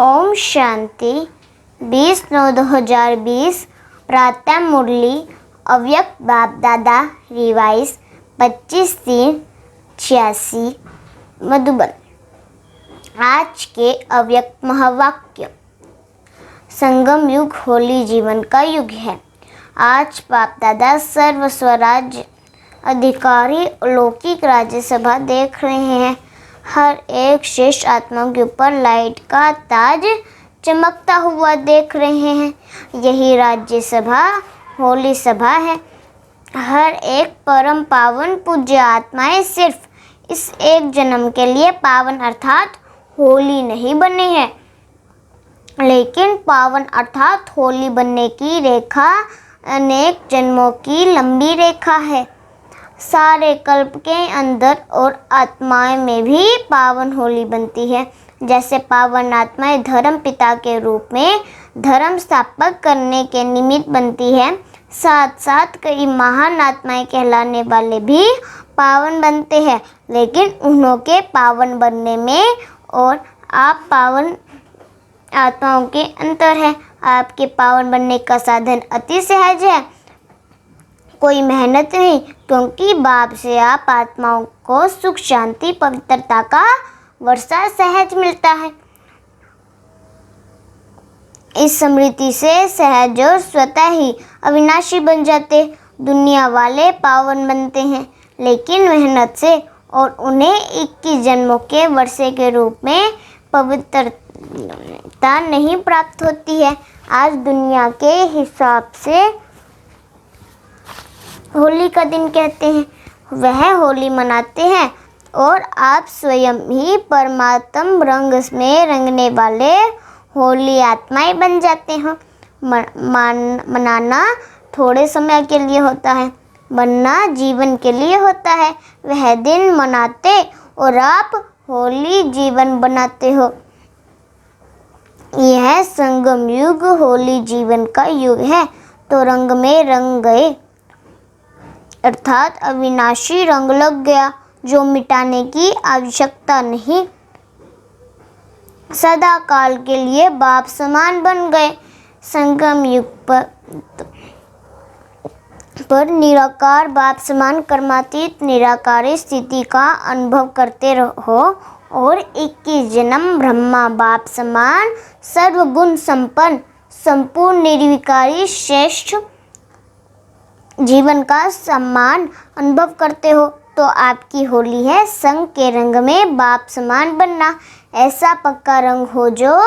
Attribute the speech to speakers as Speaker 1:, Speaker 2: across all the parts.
Speaker 1: ओम शांति। 20/9/2020 प्रातः मुरली अव्यक्त बाप दादा रिवाइज 25/3/86 मधुबन। आज के अव्यक्त महावाक्य। संगम युग होली जीवन का युग है। आज बाप दादा सर्व स्वराज अधिकारी अलौकिक राज्यसभा देख रहे हैं। हर एक श्रेष्ठ आत्मा के ऊपर लाइट का ताज चमकता हुआ देख रहे हैं। यही राज्यसभा होली सभा है। हर एक परम पावन पूज्य आत्माएं सिर्फ इस एक जन्म के लिए पावन अर्थात होली नहीं बने हैं, लेकिन पावन अर्थात होली बनने की रेखा अनेक जन्मों की लंबी रेखा है। सारे कल्प के अंदर और आत्माएं में भी पावन होली बनती है। जैसे पावन आत्माएं धर्म पिता के रूप में धर्म स्थापक करने के निमित्त बनती है, साथ साथ कई महान आत्माएं कहलाने वाले भी पावन बनते हैं। लेकिन उन्हों के पावन बनने में और आप पावन आत्माओं के अंतर है। आपके पावन बनने का साधन अति सहज है, कोई मेहनत नहीं, क्योंकि बाप से आप आत्माओं को सुख शांति पवित्रता का वर्षा सहज मिलता है। इस समृद्धि से सहज और स्वतः ही अविनाशी बन जाते। दुनिया वाले पावन बनते हैं, लेकिन मेहनत से, और उन्हें 21 जन्मों के वर्षे के रूप में पवित्रता नहीं प्राप्त होती है। आज दुनिया के हिसाब से होली का दिन कहते हैं, वह होली मनाते हैं और आप स्वयं ही परमात्म रंग में रंगने वाले होली आत्माएं बन जाते हैं। मनाना थोड़े समय के लिए होता है, बनना जीवन के लिए होता है। वह दिन मनाते और आप होली जीवन बनाते हो। यह संगम युग होली जीवन का युग है। तो रंग में रंग गए अर्थात अविनाशी रंग लग गया, जो मिटाने की आवश्यकता नहीं। सदा काल के लिए बाप समान बन गए। संगम युग पर निराकार बाप समान कर्मातीत निराकारी स्थिति का अनुभव करते रहो और 21 जन्म ब्रह्मा बाप समान सर्वगुण संपन्न संपूर्ण निर्विकारी श्रेष्ठ जीवन का सम्मान अनुभव करते हो। तो आपकी होली है संग के रंग में बाप समान बनना। ऐसा पक्का रंग हो जो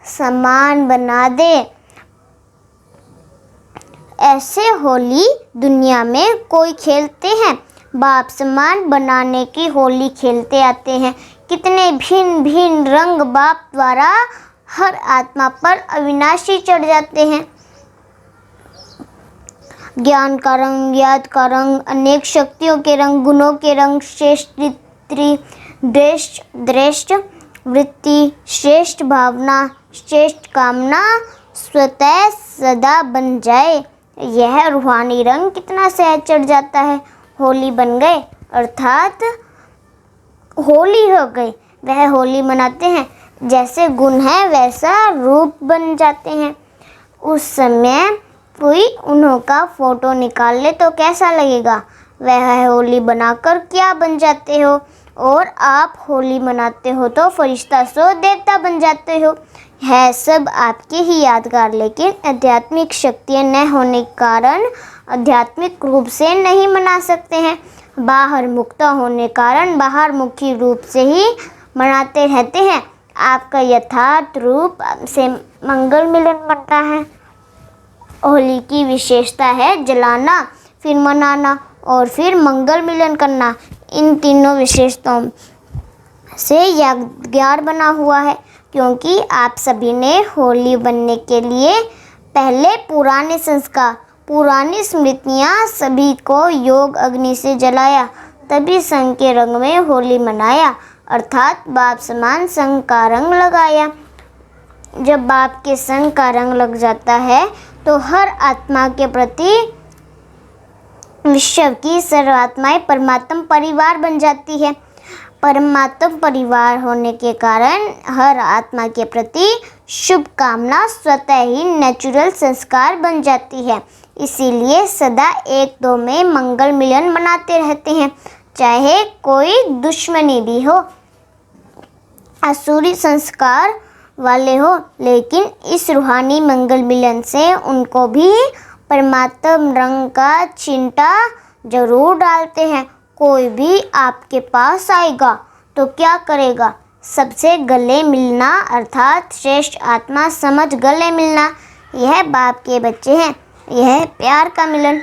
Speaker 1: समान बना दे। ऐसे होली दुनिया में कोई खेलते हैं, बाप समान बनाने की होली खेलते आते हैं। कितने भिन्न भिन्न रंग बाप द्वारा हर आत्मा पर अविनाशी चढ़ जाते हैं। ज्ञान का रंग, याद का रंग, अनेक शक्तियों के रंग, गुणों के रंग, श्रेष्ठ दृष्ट वृत्ति, श्रेष्ठ भावना, श्रेष्ठ कामना स्वतः सदा बन जाए। यह रूहानी रंग कितना सहज चढ़ जाता है। होली बन गए अर्थात होली हो गई। वह होली मनाते हैं, जैसे गुण है वैसा रूप बन जाते हैं। उस समय कोई उन्हों का फोटो निकाल ले तो कैसा लगेगा। वह होली बनाकर क्या बन जाते हो, और आप होली मनाते हो तो फरिश्ता सो देवता बन जाते हो। है सब आपके ही यादगार, लेकिन आध्यात्मिक शक्तियाँ न होने के कारण आध्यात्मिक रूप से नहीं मना सकते हैं। बाहर मुक्ता होने कारण बाहर मुखी रूप से ही मनाते रहते हैं। आपका यथार्थ रूप से मंगल मिलन बनता है। होली की विशेषता है जलाना, फिर मनाना और फिर मंगल मिलन करना। इन तीनों विशेषताओं से यादगार बना हुआ है, क्योंकि आप सभी ने होली बनने के लिए पहले पुराने संस्कार, पुरानी स्मृतियाँ सभी को योग अग्नि से जलाया, तभी संग के रंग में होली मनाया अर्थात बाप समान संग का रंग लगाया। जब बाप के संग का रंग लग जाता है तो हर आत्मा के प्रति विश्व की सर्वात्माएं परमात्मा परिवार बन जाती है। परमात्मा परिवार होने के कारण हर आत्मा के प्रति शुभ कामना स्वतः ही नेचुरल संस्कार बन जाती है। इसीलिए सदा एक दो में मंगल मिलन मनाते रहते हैं, चाहे कोई दुश्मनी भी हो, आसुरी संस्कार वाले हो, लेकिन इस रूहानी मंगल मिलन से उनको भी परमात्मा रंग का चिंटा जरूर डालते हैं। कोई भी आपके पास आएगा तो क्या करेगा? सबसे गले मिलना, अर्थात श्रेष्ठ आत्मा समझ गले मिलना। यह बाप के बच्चे हैं, यह प्यार का मिलन,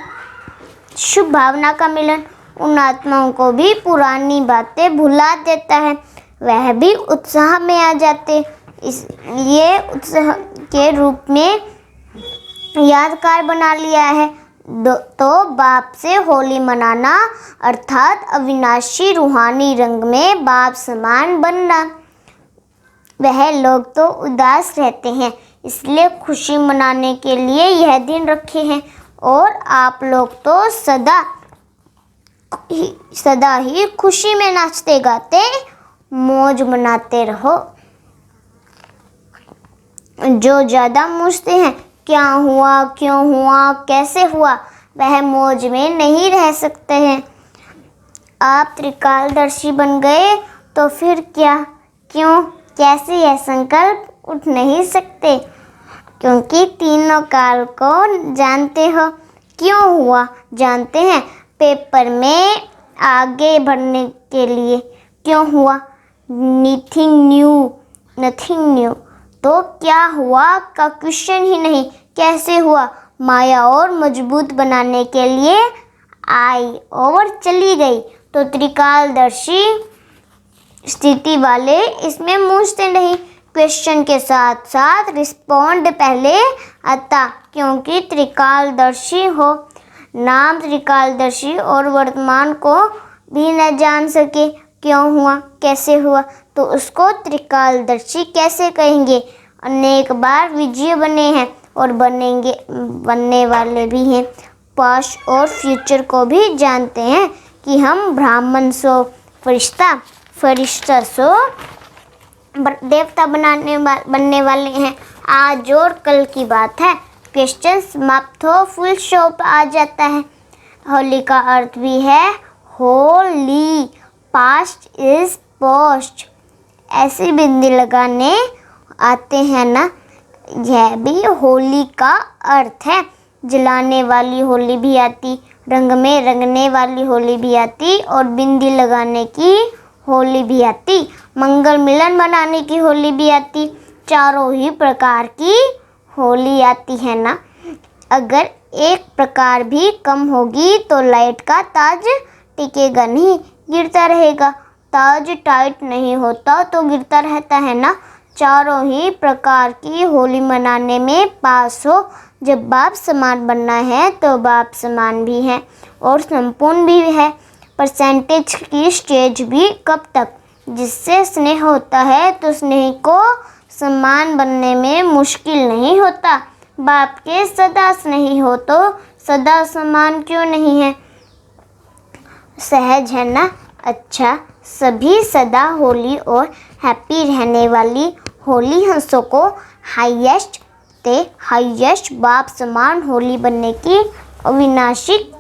Speaker 1: शुभ भावना का मिलन उन आत्माओं को भी पुरानी बातें भुला देता है, वह भी उत्साह में आ जाते। इसलिए उत्साह के रूप में यादगार बना लिया है। तो बाप से होली मनाना अर्थात अविनाशी रूहानी रंग में बाप समान बनना। वह लोग तो उदास रहते हैं, इसलिए खुशी मनाने के लिए यह दिन रखे हैं, और आप लोग तो सदा ही खुशी में नाचते गाते मौज मनाते रहो। जो ज़्यादा पूछते हैं क्या हुआ, क्यों हुआ, कैसे हुआ, वह मौज में नहीं रह सकते हैं। आप त्रिकालदर्शी बन गए तो फिर क्या, क्यों, कैसे यह संकल्प उठ नहीं सकते, क्योंकि तीनों काल को जानते हो। क्यों हुआ जानते हैं, पेपर में आगे बढ़ने के लिए। क्यों हुआ, नथिंग न्यू। तो क्या हुआ का क्वेश्चन ही नहीं, कैसे हुआ, माया और मजबूत बनाने के लिए आई और चली गई। तो त्रिकालदर्शी स्थिति वाले इसमें पूछते नहीं, क्वेश्चन के साथ साथ रिस्पॉन्ड पहले आता, क्योंकि त्रिकालदर्शी हो। नाम त्रिकालदर्शी और वर्तमान को भी न जान सके क्यों हुआ, कैसे हुआ, तो उसको त्रिकालदर्शी कैसे कहेंगे। अनेक बार विजय बने हैं और बनने वाले भी हैं। पास्ट और फ्यूचर को भी जानते हैं कि हम ब्राह्मण सो फरिश्ता सो देवता बनने वाले हैं। आज और कल की बात है, क्वेश्चन समाप्त हो, फुल स्टॉप आ जाता है। होली का अर्थ भी है होली, पास्ट इज पोस्ट। ऐसी बिंदी लगाने आते हैं ना, यह भी होली का अर्थ है। जलाने वाली होली भी आती, रंग में रंगने वाली होली भी आती, और बिंदी लगाने की होली भी आती, मंगल मिलन बनाने की होली भी आती। चारों ही प्रकार की होली आती है ना। अगर एक प्रकार भी कम होगी तो लाइट का ताज टिकेगा नहीं, गिरता रहेगा। ताज टाइट नहीं होता तो गिरता रहता है ना। चारों ही प्रकार की होली मनाने में पास हो। जब बाप समान बनना है तो बाप समान भी है और संपूर्ण भी है। परसेंटेज की स्टेज भी कब तक, जिससे स्नेह होता है तो स्नेह को समान बनने में मुश्किल नहीं होता। बाप के सदा स्नेही हो तो सदा समान क्यों नहीं है, सहज है ना। अच्छा, सभी सदा होली और हैप्पी रहने वाली होली हंसों को हाईएस्ट बाप समान होली बनने की अविनाशी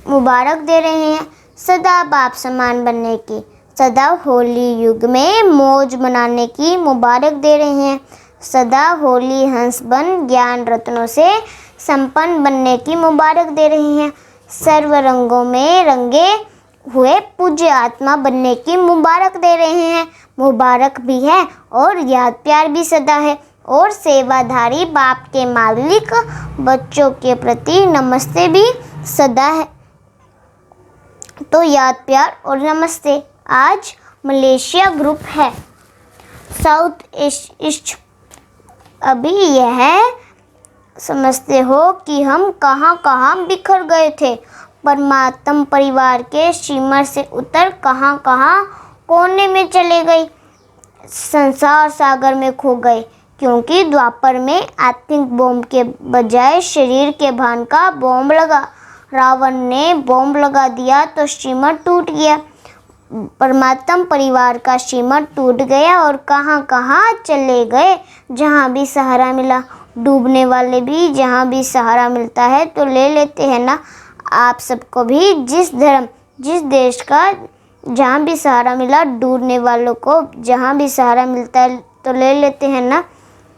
Speaker 1: मुबारक दे रहे हैं। सदा बाप समान बनने की, सदा होली युग में मौज मनाने की मुबारक दे रहे हैं। सदा होली हंस बन ज्ञान रत्नों से संपन्न बनने की मुबारक दे रहे हैं। सर्व रंगों में रंगे हुए पूज्य आत्मा बनने की मुबारक दे रहे हैं। मुबारक भी है और याद प्यार भी सदा है, और सेवाधारी बाप के मालिक बच्चों के प्रति नमस्ते भी सदा है। तो याद प्यार और नमस्ते। आज मलेशिया ग्रुप है, साउथ ईस्ट। अभी यह समझते हो कि हम कहाँ कहाँ बिखर गए थे। परमात्म परिवार के स्टीमर से उतर कहाँ कहाँ कोने में चले गए, संसार सागर में खो गए। क्योंकि द्वापर में आत्मिक बॉम्ब के बजाय शरीर के भान का बॉम्ब लगा। रावण ने बॉम्ब लगा दिया तो स्टीमर टूट गया। परमात्मा परिवार का सीमा टूट गया और कहाँ कहाँ चले गए। जहाँ भी सहारा मिला, डूबने वाले भी जहाँ भी सहारा मिलता है तो ले लेते हैं ना। आप सबको भी जिस धर्म जिस देश का जहाँ भी सहारा मिला, डूबने वालों को जहाँ भी सहारा मिलता है तो ले लेते हैं ना।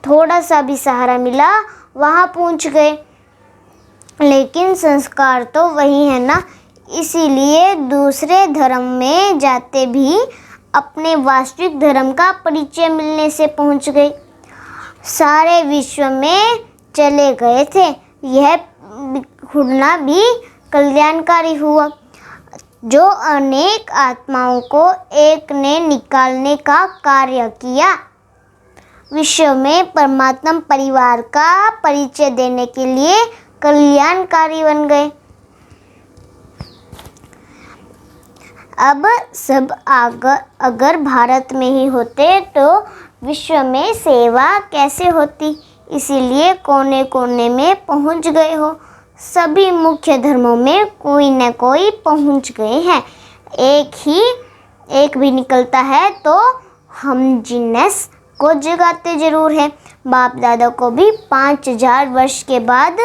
Speaker 1: थोड़ा सा भी सहारा मिला वहाँ पहुँच गए, लेकिन संस्कार तो वही है ना। इसीलिए दूसरे धर्म में जाते भी अपने वास्तविक धर्म का परिचय मिलने से पहुँच गए। सारे विश्व में चले गए थे। यह घुड़ना भी कल्याणकारी हुआ। जो अनेक आत्माओं को एक ने निकालने का कार्य किया, विश्व में परमात्मा परिवार का परिचय देने के लिए कल्याणकारी बन गए। अब सब अगर भारत में ही होते तो विश्व में सेवा कैसे होती। इसीलिए कोने कोने में पहुंच गए हो। सभी मुख्य धर्मों में कोई न कोई पहुंच गए हैं। एक भी निकलता है तो हम जिन्नस को जगाते जरूर है। बाप दादा को भी 5000 वर्ष के बाद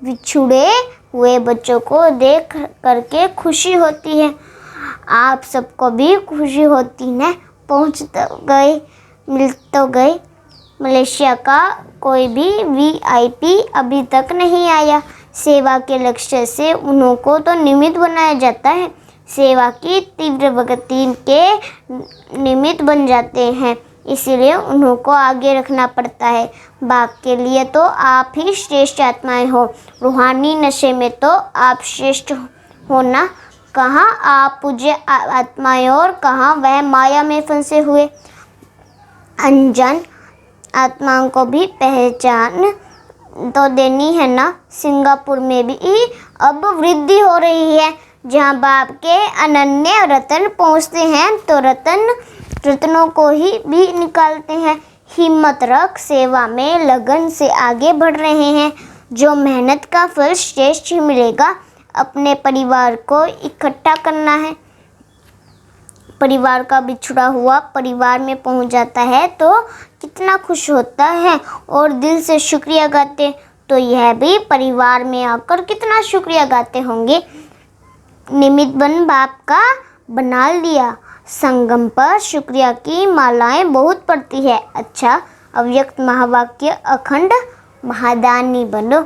Speaker 1: बिछुड़े हुए बच्चों को देख करके खुशी होती है। आप सबको भी खुशी होती है। पहुंच तो गए, मिल तो गए। मलेशिया का कोई भी VIP अभी तक नहीं आया। सेवा के लक्ष्य से उन्हों को तो निमित्त बनाया जाता है। सेवा की तीव्र भक्ति के निमित्त बन जाते हैं, इसलिए उन्हों को आगे रखना पड़ता है। बाप के लिए तो आप ही श्रेष्ठ आत्माएं हो। रूहानी नशे में तो आप श्रेष्ठ हो ना। कहाँ आप पूज्य आत्माएं और कहाँ वह माया में फंसे हुए अनजान आत्माओं को भी पहचान तो देनी है ना। सिंगापुर में भी अब वृद्धि हो रही है। जहाँ बाप के अनन्य रतन पहुँचते हैं तो रत्नों को ही भी निकालते हैं। हिम्मत रख, सेवा में लगन से आगे बढ़ रहे हैं। जो मेहनत का फल श्रेष्ठ ही मिलेगा। अपने परिवार को इकट्ठा करना है। परिवार का बिछड़ा हुआ परिवार में पहुंच जाता है तो कितना खुश होता है और दिल से शुक्रिया गाते। तो यह भी परिवार में आकर कितना शुक्रिया गाते होंगे। निमित्त बन बाप का बना लिया। संगम पर शुक्रिया की मालाएं बहुत पड़ती है। अच्छा, अव्यक्त महावाक्य अखंड महादानी बनो।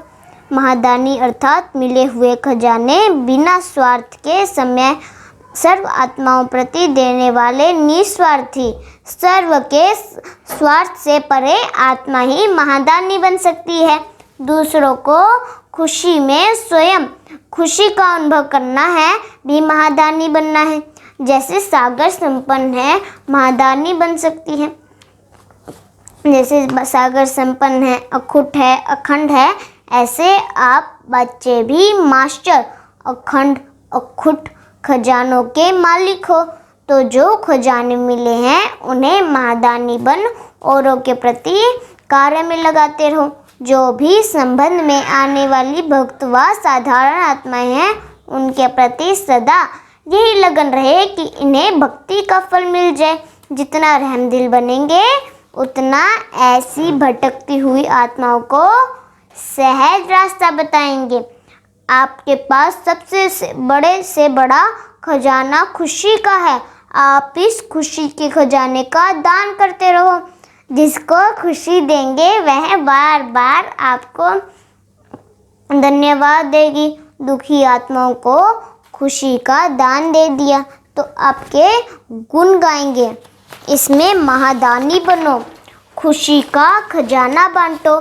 Speaker 1: महादानी अर्थात मिले हुए खजाने बिना स्वार्थ के समय सर्व आत्माओं प्रति देने वाले निस्वार्थी। सर्व के स्वार्थ से परे आत्मा ही महादानी बन सकती है। दूसरों को खुशी में स्वयं खुशी का अनुभव करना है भी महादानी बनना है। जैसे सागर संपन्न है, महादानी बन सकती है। जैसे सागर संपन्न है, अखुट है, अखंड है, ऐसे आप बच्चे भी मास्टर अखंड अखुट खजानों के मालिक हो। तो जो खजाने मिले हैं उन्हें महादानी बन औरों के प्रति कार्य में लगाते रहो। जो भी संबंध में आने वाली भक्त व साधारण आत्माएं हैं उनके प्रति सदा यही लगन रहे कि इन्हें भक्ति का फल मिल जाए। जितना रहमदिल बनेंगे उतना ऐसी भटकती हुई आत्माओं को सहज रास्ता बताएंगे। आपके पास सबसे बड़े से बड़ा खजाना खुशी का है। आप इस खुशी के खजाने का दान करते रहो। जिसको खुशी देंगे वह बार बार आपको धन्यवाद देगी। दुखी आत्माओं को खुशी का दान दे दिया तो आपके गुण गाएंगे। इसमें महादानी बनो, खुशी का खजाना बांटो,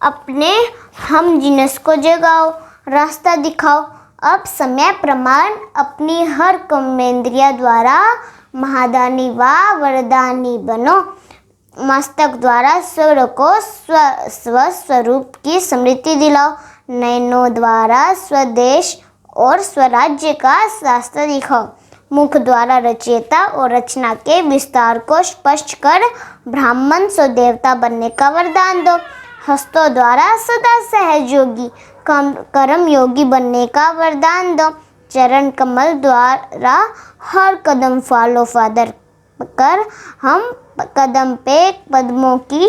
Speaker 1: अपने हम जिनस को जगाओ, रास्ता दिखाओ। अब समय प्रमाण अपनी हर कर्मेंद्रिया द्वारा महादानी व वरदानी बनो। मस्तक द्वारा स्वर को स्वस्वरूप की स्मृति दिलाओ। नयनों द्वारा स्वदेश और स्वराज्य का रास्ता दिखाओ। मुख द्वारा रचयिता और रचना के विस्तार को स्पष्ट कर ब्राह्मण सो देवता बनने का वरदान दो। हस्तों द्वारा सदा सहयोगी कर्म योगी बनने का वरदान दो। चरण कमल द्वारा हर कदम फॉलो फादर कर हम कदम पे कदमों की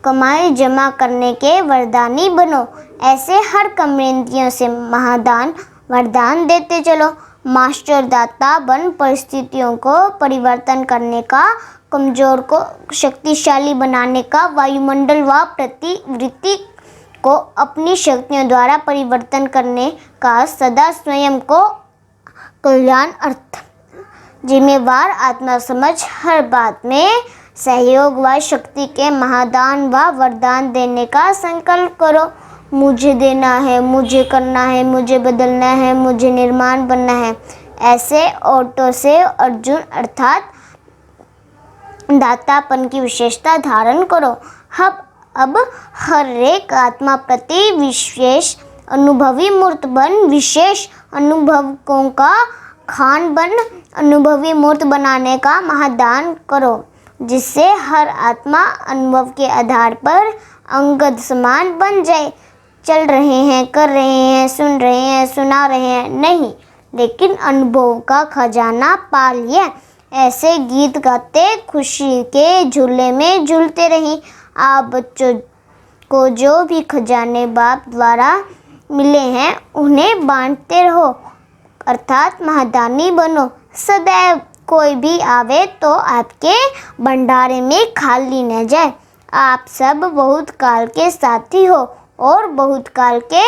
Speaker 1: कमाई जमा करने के वरदानी बनो। ऐसे हर कमेंद्रियों से महादान वरदान देते चलो। मास्टर दाता बन परिस्थितियों को परिवर्तन करने का, कमजोर को शक्तिशाली बनाने का, वायुमंडल व प्रतिवृत्ति को अपनी शक्तियों द्वारा परिवर्तन करने का, सदा स्वयं को कल्याण अर्थ जिम्मेवार आत्मा समझ हर बात में सहयोग व शक्ति के महादान व वरदान देने का संकल्प करो। मुझे देना है, मुझे करना है, मुझे बदलना है, मुझे निर्माण बनना है। ऐसे ऑटो से अर्जुन अर्थात दातापन की विशेषता धारण करो। अब हर एक आत्मा प्रति विशेष अनुभवी मूर्त बन, विशेष अनुभवों का खान बन, अनुभवी मूर्त बनाने का महादान करो, जिससे हर आत्मा अनुभव के आधार पर अंगद समान बन जाए। चल रहे हैं, कर रहे हैं, सुन रहे हैं, सुना रहे हैं नहीं, लेकिन अनुभव का खजाना पा लिया। ऐसे गीत गाते खुशी के झूले में झूलते रहें। आप बच्चों को जो भी खजाने बाप द्वारा मिले हैं उन्हें बांटते रहो, अर्थात महादानी बनो। सदैव कोई भी आवे तो आपके भंडारे में खाली न जाए। आप सब बहुत काल के साथी हो और बहुत काल के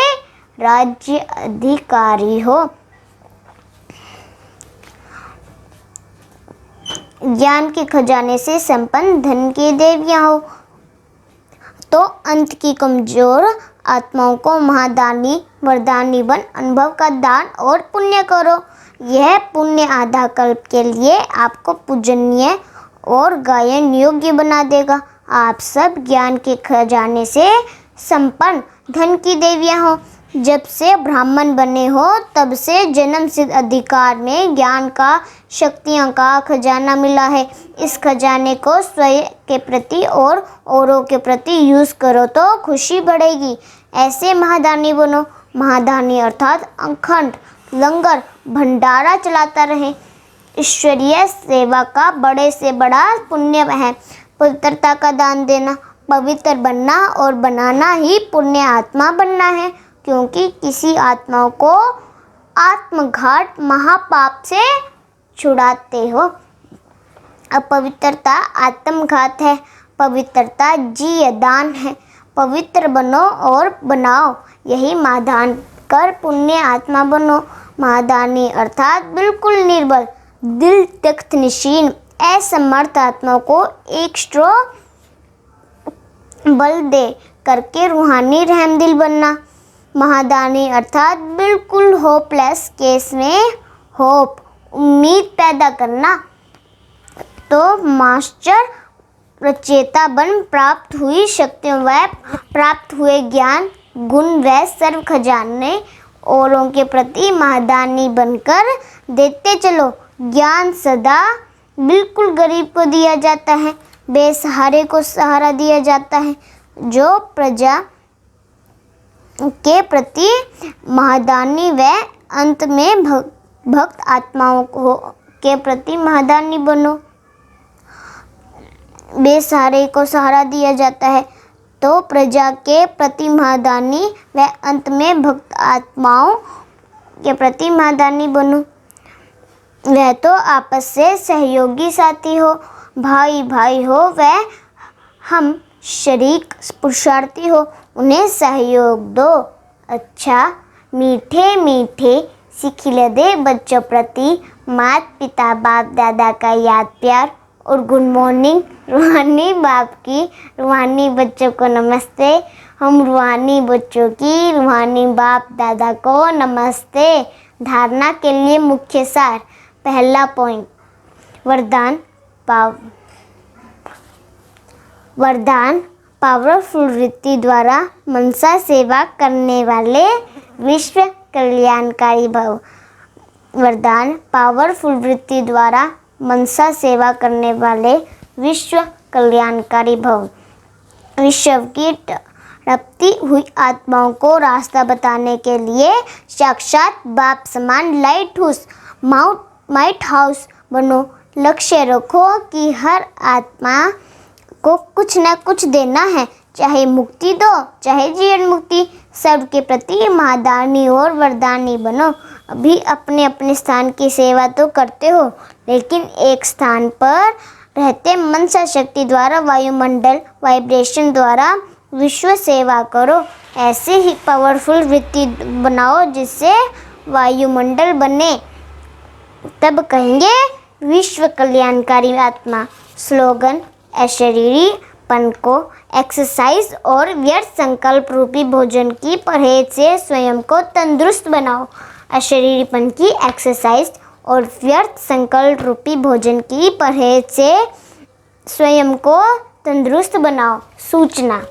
Speaker 1: राज्य अधिकारी हो। ज्ञान के खजाने से संपन्न धन की देवियां हो, तो अंत की कमजोर आत्माओं को महादानी वरदानी बन अनुभव का दान और पुण्य करो। यह पुण्य आधा कल्प के लिए आपको पूजनीय और गायन योग्य बना देगा। आप सब ज्ञान के खजाने से संपन्न धन की देवियां हो। जब से ब्राह्मण बने हो तब से जन्म सिद्ध अधिकार में ज्ञान का, शक्तियों का खजाना मिला है। इस खजाने को स्वयं के प्रति और औरों के प्रति यूज करो तो खुशी बढ़ेगी। ऐसे महादानी बनो। महादानी अर्थात अखंड लंगर भंडारा चलाता रहे। ईश्वरीय सेवा का बड़े से बड़ा पुण्य है पवित्रता का दान देना। पवित्र बनना और बनाना ही पुण्य आत्मा बनना है, क्योंकि किसी आत्मा को आत्मघात महापाप से छुड़ाते हो। अपवित्रता आत्मघात है, पवित्रता जी दान है। पवित्र बनो और बनाओ, यही महादान कर पुण्य आत्मा बनो। महादानी अर्थात बिल्कुल निर्बल, दिल तख्त निशीन, असमर्थ आत्मा को एक स्ट्रो बल दे करके रूहानी रहमदिल बनना। महादानी अर्थात बिल्कुल होपलेस केस में होप, उम्मीद पैदा करना। तो मास्टर रचेता बन प्राप्त हुई शक्तियों व प्राप्त हुए ज्ञान गुण व सर्व खजाने औरों के प्रति महादानी बनकर देते चलो। ज्ञान सदा बिल्कुल गरीब को दिया जाता है, बेसहारे को सहारा दिया जाता है। जो प्रजा के प्रति महादानी व अंत में भक्त आत्माओं के प्रति महादानी बनो। बेसहारे को सहारा दिया जाता है तो प्रजा के प्रति महादानी व अंत में भक्त आत्माओं के प्रति महादानी बनो। वह तो आपस से सहयोगी साथी हो, भाई भाई हो, वह हम शरीक पुरुषार्थी हो, उन्हें सहयोग दो। अच्छा मीठे मीठे सिखिले दे बच्चों प्रति माता पिता बाप दादा का याद प्यार और गुड मॉर्निंग। रूहानी बाप की रूहानी बच्चों को नमस्ते। हम रूहानी बच्चों की रूहानी बाप दादा को नमस्ते। धारणा के लिए मुख्य सार। पहला पॉइंट, वरदान पावरफुल वृत्ति द्वारा मनसा सेवा करने वाले विश्व कल्याणकारी भव। वरदान पावरफुल वृत्ति द्वारा मनसा सेवा करने वाले विश्व कल्याणकारी भव। विश्व की रपती हुई आत्माओं को रास्ता बताने के लिए साक्षात बाप समान लाइट हाउस बनो। लक्ष्य रखो कि हर आत्मा को कुछ न कुछ देना है, चाहे मुक्ति दो चाहे जीवन मुक्ति। सबके प्रति महादानी और वरदानी बनो। अभी अपने अपने स्थान की सेवा तो करते हो, लेकिन एक स्थान पर रहते मनसा शक्ति द्वारा वायुमंडल वाइब्रेशन द्वारा विश्व सेवा करो। ऐसे ही पावरफुल वृत्ति बनाओ जिससे वायुमंडल बने, तब कहेंगे विश्व कल्याणकारी आत्मा। स्लोगन: अशरीरीपन को एक्सरसाइज और व्यर्थ संकल्प रूपी भोजन की परहेज से स्वयं को तंदुरुस्त बनाओ। अशरीरीपन की एक्सरसाइज और व्यर्थ संकल्प रूपी भोजन की परहेज से स्वयं को तंदुरुस्त बनाओ। सूचना: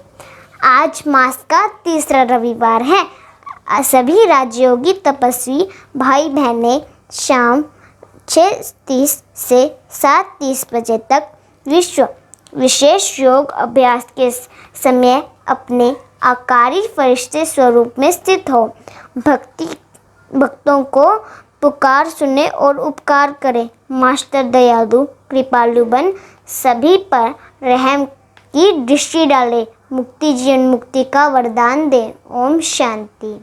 Speaker 1: आज मास का तीसरा रविवार है। सभी राजयोगी तपस्वी भाई बहनें शाम 6:30 से 7:30 बजे तक विश्व विशेष योग अभ्यास के समय अपने आकारी फरिश्ते स्वरूप में स्थित हो। भक्तों को पुकार सुने और उपकार करे। मास्टर दयालु कृपालु बन सभी पर रहम की दृष्टि डाले, मुक्ति जीवन मुक्ति का वरदान दे। ओम शांति।